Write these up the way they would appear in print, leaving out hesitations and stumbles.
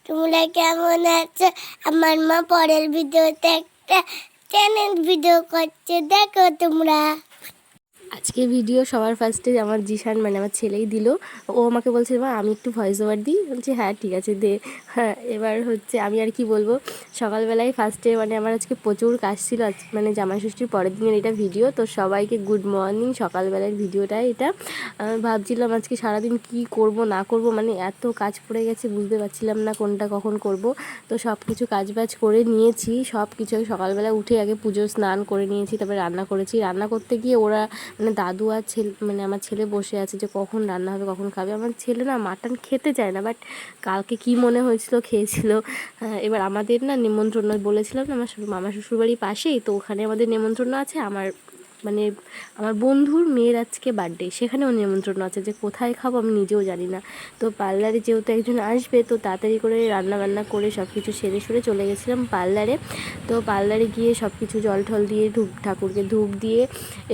তোমরা কেমন আছো? আমার মা পরের ভিডিওতে একটা চ্যানেল ভিডিও করছে, দেখো তোমরা। আজকে ভিডিও সবার ফার্স্টে আমার জিশান মানে আমার ছেলেই দিল। ও আমাকে বলছে মা আমি একটু ভয়েস ওভার দিই। বলছি হ্যাঁ ঠিক আছে দে। হ্যাঁ এবার হচ্ছে আমি আর কি বলবো, সকালবেলায় ফার্স্টে মানে আমার আজকে প্রচুর কাজ ছিল। মানে জামাইষষ্ঠীর পরের দিনের এটা ভিডিও, তো সবাইকে গুড মর্নিং। সকালবেলার ভিডিওটা এটা। ভাবছিলাম আজকে সারাদিন কি করব না করব, মানে এত কাজ পড়ে গেছে বুঝতে পারছিলাম না কোনটা কখন করব। তো সব কিছু কাজবাজ করে নিয়েছি, সব কিছু সকালবেলা উঠে আগে পুজো স্নান করে নিয়েছি, তারপরে রান্না করেছি। রান্না করতে গিয়ে ওরা মানে দাদু আর ছেলে মানে আমার ছেলে বসে আছে যে কখন রান্না হবে কখন খাবে। আমার ছেলে না মাটন খেতে চায় না, বাট কালকে কি মনে হয়েছিল খেয়েছিল। এবার আমাদের না নিমন্ত্রণ বলেছিলাম না, আমার মামা শ্বশুরবাড়ির পাশেই, তো ওখানে আমাদের নিমন্ত্রণ আছে। মানে আমার বন্ধুর মেয়ের আজকে বার্থডে, সেখানেও নিমন্ত্রণ আছে। যে কোথায় খাবো আমি নিজেও জানি না। তো পার্লারে যেহেতু একজন আসবে, তো তাড়াতাড়ি করে রান্না বান্না করে সব কিছু সেরে সুরে চলে গেছিলাম পার্লারে। তো পার্লারে গিয়ে সব কিছু জল ঠল দিয়ে ঠাকুরকে ধূপ দিয়ে,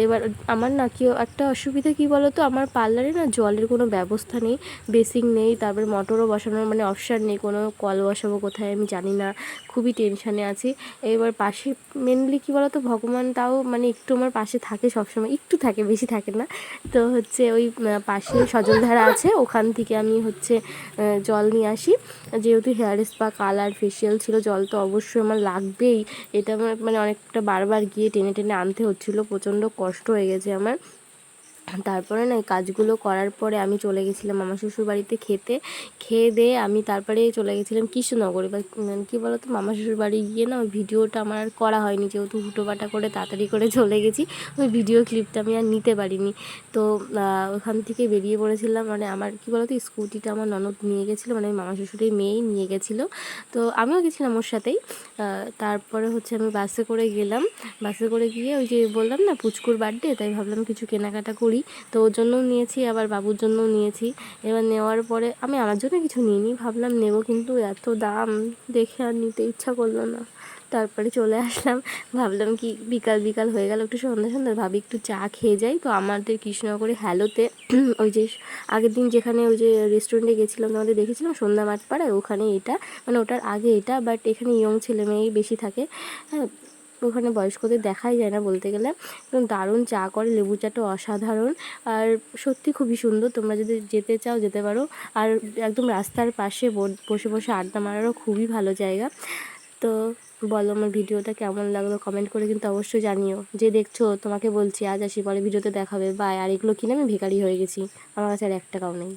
এবার আমার না কি একটা অসুবিধা কী বলো তো, আমার পার্লারে না জলের কোনো ব্যবস্থা নেই, বেসিং নেই, তারপরে মোটরও বসানোর মানে অপশান নেই, কোনো কল বসাবো কোথায় আমি জানি না, খুবই টেনশানে আছি। এবার পাশে মেনলি কী বলো তো, ভগবান তাও মানে একটু আমার পাশে থাকে সবসময়, একটু থাকে বেশি থাকে না। তো হচ্ছে ওই পাশে সজলধারা আছে, ওখান থেকে আমি হচ্ছে জল নিয়ে আসি। যেহেতু হেয়ার স্পা কালার ফেসিয়াল ছিল, জল তো অবশ্যই আমার লাগবেই। এটা আমার মানে অনেকটা বারবার গিয়ে টেনে টেনে আনতে হচ্ছিলো, প্রচণ্ড কষ্ট হয়ে গেছে আমার। তারপরে না এই কাজগুলো করার পরে আমি চলে গেছিলাম আমার শ্বশুরবাড়িতে খেয়ে দিয়ে আমি তারপরে চলে গেছিলাম কৃষ্ণনগরে। বা কী বলো তো, মামা শ্বশুরবাড়ি গিয়ে না ওই ভিডিওটা আমার আর করা হয়নি, যেহেতু হুটোপাটা করে তাড়াতাড়ি করে চলে গেছি, ওই ভিডিও ক্লিপটা আমি আর নিতে পারিনি। তো ওখান থেকে বেরিয়ে পড়েছিলাম। মানে আমার কী বলো তো, স্কুটিটা আমার ননদ নিয়ে গেছিলো, মানে মামা শ্বশুরের মেয়েই নিয়ে গেছিলো, তো আমিও গেছিলাম ওর সাথেই। তারপরে হচ্ছে আমি বাসে করে গেলাম। বাসে করে গিয়ে ওই যে বললাম না পুচকুর বার্থডে, তাই ভাবলাম কিছু কেনাকাটা করি, তো ওর জন্যও নিয়েছি আবার বাবুর জন্যও নিয়েছি। এবার নেওয়ার পরে আমি আমার জন্য কিছু নিইনি, ভাবলাম নেব, কিন্তু এত দাম দেখে আর নিতে ইচ্ছা করলো না। তারপরে চলে আসলাম। ভাবলাম কি বিকাল বিকাল হয়ে গেল, একটু সন্ধ্যা ভাবি একটু চা খেয়ে যাই। তো আমাদের কৃষ্ণনগরে হ্যালোতে ওই যে আগের দিন যেখানে ওই যে রেস্টুরেন্টে গেছিলাম তোমাদের দেখেছিলাম সন্ধ্যা মাঠপাড়ায়, ওখানে এটা মানে ওটার আগে এটা, বাট এখানে ইয়ং ছেলে মেয়েই বেশি থাকে। হ্যাঁ, ওখানে বয়স্কদের দেখাই যায় না বলতে গেলে। এবং দারুণ চা করে, লেবু চাটা অসাধারণ, আর সত্যি খুবই সুন্দর। তোমরা যদি যেতে চাও যেতে পারো। আর একদম রাস্তার পাশে বসে বসে আড্ডা মারারও খুবই ভালো জায়গা। তো বলো আমার ভিডিওটা কেমন লাগলো, কমেন্ট করে কিন্তু অবশ্যই জানিও। যে দেখছো তোমাকে বলছি আজ আসি, পরে ভিডিওতে দেখাবে বাই। আর এগুলো কিনে আমি ভিখারি হয়ে গেছি, আমার কাছে আর 1 টাকাও নেই।